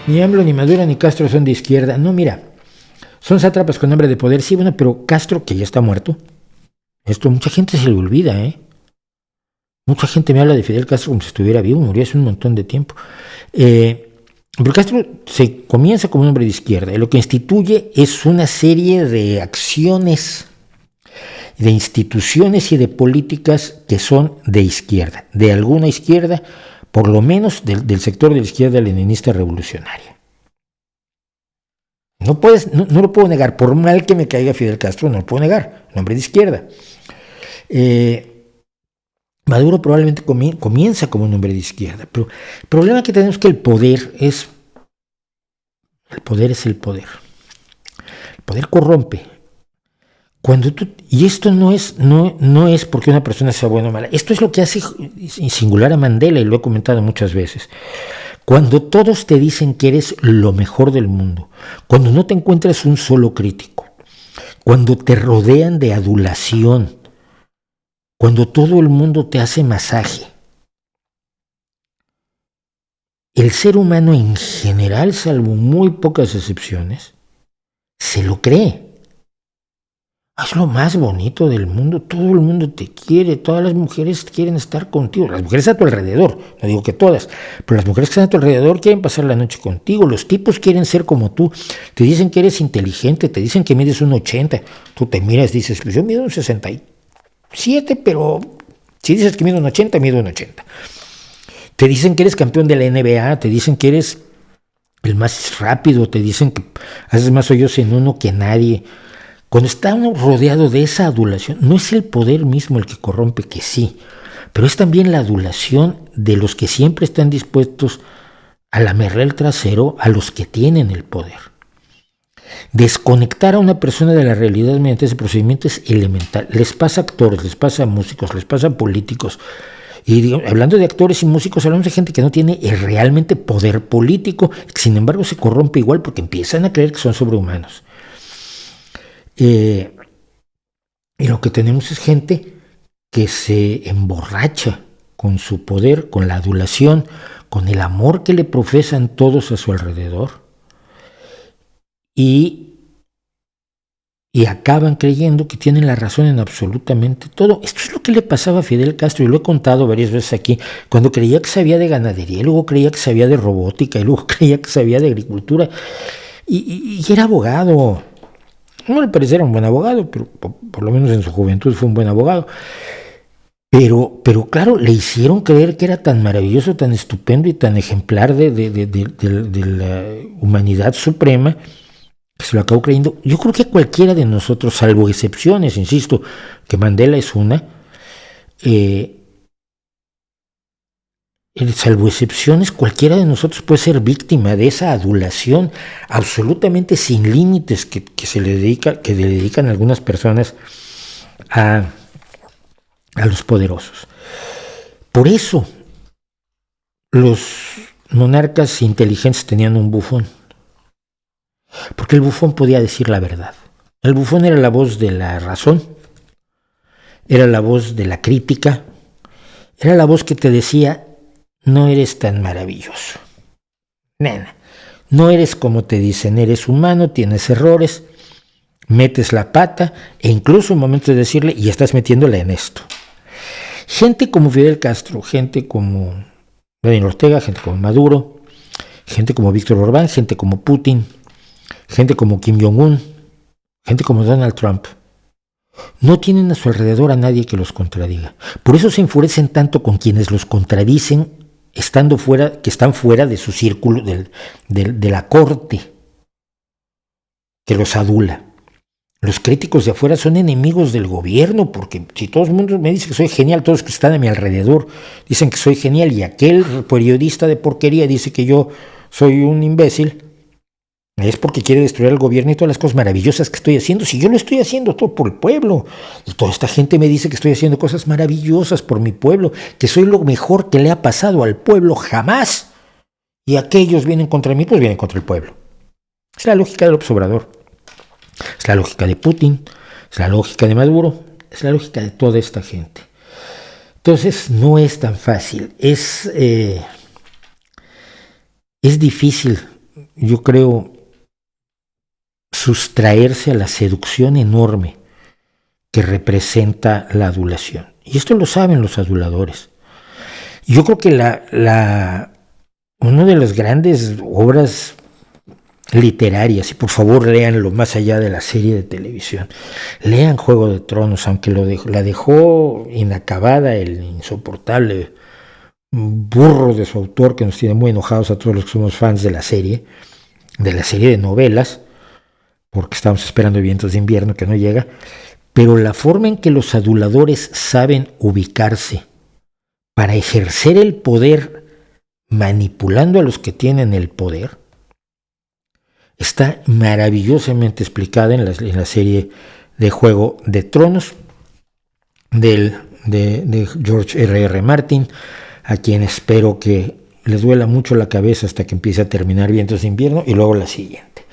Ni AMLO, ni Maduro, ni Castro son de izquierda. No, mira, son sátrapas con hambre de poder, sí, bueno, pero Castro, que ya está muerto, esto mucha gente se le olvida, ¿eh? Mucha gente me habla de Fidel Castro como si estuviera vivo, murió hace un montón de tiempo. Pero Castro se comienza como un hombre de izquierda, y lo que instituye es una serie de acciones, de instituciones y de políticas que son de izquierda, de alguna izquierda, por lo menos del sector de la izquierda leninista revolucionaria. No lo puedo negar, por mal que me caiga Fidel Castro, no lo puedo negar, un hombre de izquierda. Maduro probablemente comienza como un hombre de izquierda, pero el problema que tenemos es que el poder es el poder. El poder corrompe. Y esto no es porque una persona sea buena o mala, esto es lo que hace singular a Mandela, y lo he comentado muchas veces. Cuando todos te dicen que eres lo mejor del mundo, cuando no te encuentras un solo crítico, cuando te rodean de adulación, cuando todo el mundo te hace masaje, el ser humano en general, salvo muy pocas excepciones, se lo cree. Es lo más bonito del mundo, todo el mundo te quiere, todas las mujeres quieren estar contigo, las mujeres a tu alrededor, no digo que todas, pero las mujeres que están a tu alrededor quieren pasar la noche contigo, los tipos quieren ser como tú, te dicen que eres inteligente, te dicen que mides 1,80, tú te miras y dices, pues yo mido 1,67, pero si dices que mido 1,80, mido 1,80. Te dicen que eres campeón de la NBA, te dicen que eres el más rápido, te dicen que haces más hoyos en uno que nadie. Cuando está uno rodeado de esa adulación, no es el poder mismo el que corrompe, que sí, pero es también la adulación de los que siempre están dispuestos a lamerle el trasero a los que tienen el poder. Desconectar a una persona de la realidad mediante ese procedimiento es elemental. Les pasa a actores, les pasa a músicos, les pasa a políticos. Y hablando de actores y músicos, hablamos de gente que no tiene realmente poder político, que sin embargo se corrompe igual porque empiezan a creer que son sobrehumanos. Y lo que tenemos es gente que se emborracha con su poder, con la adulación, con el amor que le profesan todos a su alrededor, y acaban creyendo que tienen la razón en absolutamente todo. Esto es lo que le pasaba a Fidel Castro, y lo he contado varias veces aquí, cuando creía que sabía de ganadería, y luego creía que sabía de robótica, y luego creía que sabía de agricultura, y era abogado. No le parecía un buen abogado, pero por lo menos en su juventud fue un buen abogado. Pero claro, le hicieron creer que era tan maravilloso, tan estupendo y tan ejemplar de la humanidad suprema, que se lo acabó creyendo. Yo creo que cualquiera de nosotros, salvo excepciones, insisto, que Mandela es una, salvo excepciones, cualquiera de nosotros puede ser víctima de esa adulación absolutamente sin límites que le dedican algunas personas a los poderosos. Por eso los monarcas inteligentes tenían un bufón, porque el bufón podía decir la verdad. El bufón era la voz de la razón, era la voz de la crítica, era la voz que te decía: no eres tan maravilloso, nena, no eres como te dicen, eres humano, tienes errores, metes la pata, e incluso en momentos de decirle, y estás metiéndola en esto. Gente como Fidel Castro, gente como Daniel Ortega, gente como Maduro, gente como Víctor Orbán, gente como Putin, gente como Kim Jong-un, gente como Donald Trump, no tienen a su alrededor a nadie que los contradiga. Por eso se enfurecen tanto con quienes los contradicen, que están fuera de su círculo, de la corte, que los adula. Los críticos de afuera son enemigos del gobierno, porque si todo el mundo me dice que soy genial, todos los que están a mi alrededor dicen que soy genial, y aquel periodista de porquería dice que yo soy un imbécil, es porque quiere destruir al gobierno y todas las cosas maravillosas que estoy haciendo. Si yo lo estoy haciendo todo por el pueblo, y toda esta gente me dice que estoy haciendo cosas maravillosas por mi pueblo, que soy lo mejor que le ha pasado al pueblo jamás, y aquellos vienen contra mí, pues vienen contra el pueblo. Es la lógica del López Obrador, es la lógica de Putin, es la lógica de Maduro, es la lógica de toda esta gente. Entonces no es tan fácil, es difícil yo creo, sustraerse a la seducción enorme que representa la adulación. Y esto lo saben los aduladores. Yo creo que una de las grandes obras literarias, y por favor léanlo más allá de la serie de televisión, lean Juego de Tronos, aunque la dejó inacabada el insoportable burro de su autor, que nos tiene muy enojados a todos los que somos fans de la serie de novelas, porque estamos esperando Vientos de Invierno que no llega, pero la forma en que los aduladores saben ubicarse para ejercer el poder manipulando a los que tienen el poder está maravillosamente explicada en la serie de Juego de Tronos de George R.R. Martin, a quien espero que les duela mucho la cabeza hasta que empiece a terminar Vientos de Invierno y luego la siguiente.